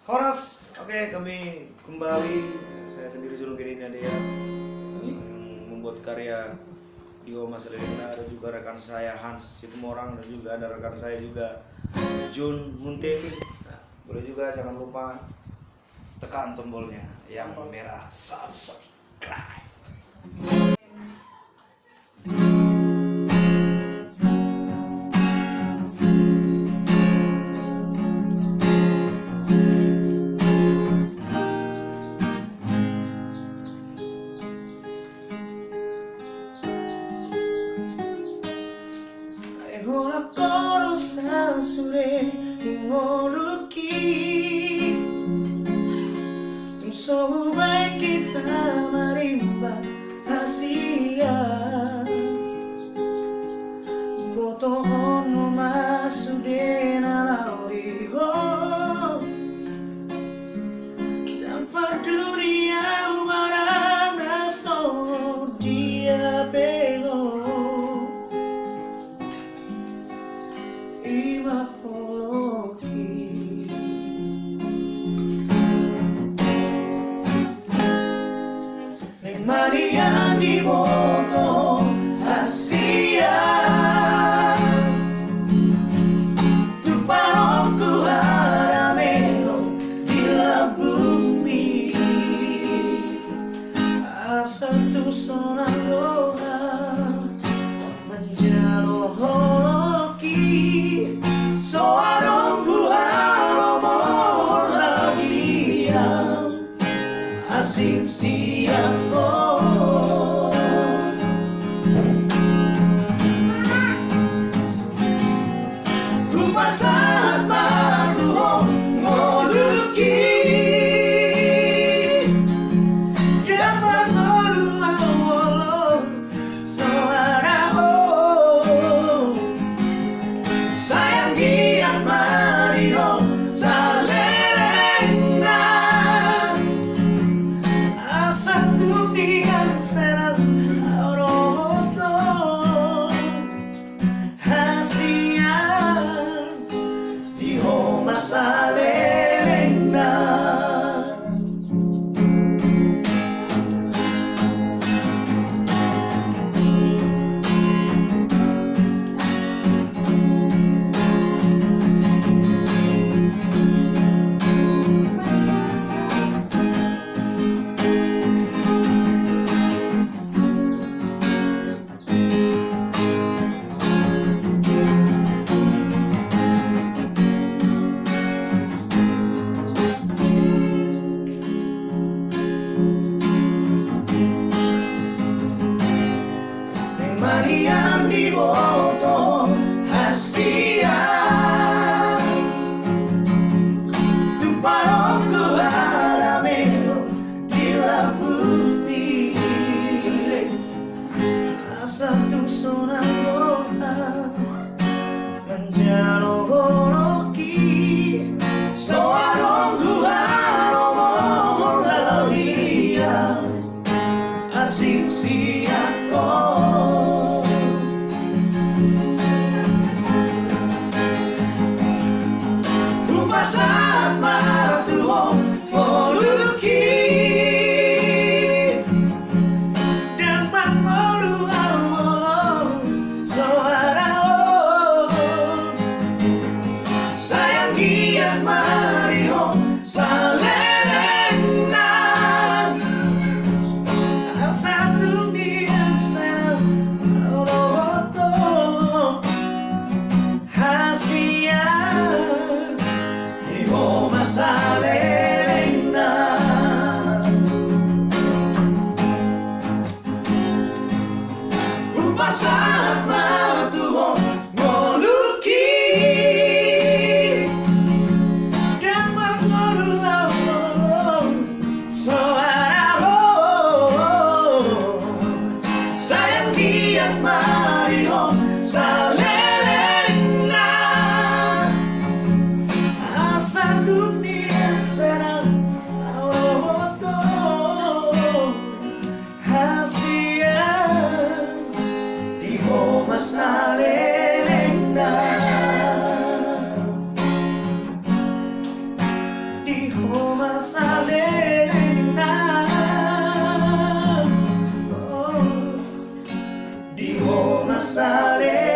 Horas, oke kami kembali. Saya sendiri Zulum Gede Nadia yang membuat karya Dio Mas Lelena, ada juga rekan saya Hans Situmorang, dan juga ada rekan saya juga Jun Munte. Nah, boleh juga jangan lupa tekan tombolnya yang merah subscribe. Ora kono sasure ngoruki so baik kita marimba hasia boto ono masude na laurigo tanpa dunia marana so dia pego Maria di moto hasia tu parokku harameo di la bumi asa tu sonaloha menjalo holoki soarong buharo molavia asing siangko saat batu ngoluki dapat ngolu awolo soaraho sayang giat marino salelena asa tuningan serang auroto Salena Marian di boto hasia tu parokku harameo di la bumi asa tu sonaloha menjalo holoki soarong huaro molavia asing siako saat batu ngoluki dan mangolu awolo soarao sayang giat mariho salelena satu niat serang auroto hasia Salena rupa saat batu ngoluki dan mangolu awolo soarao sayang giat mariho salelena asa dunia será di Homa Salena, oh, di Homa Salena.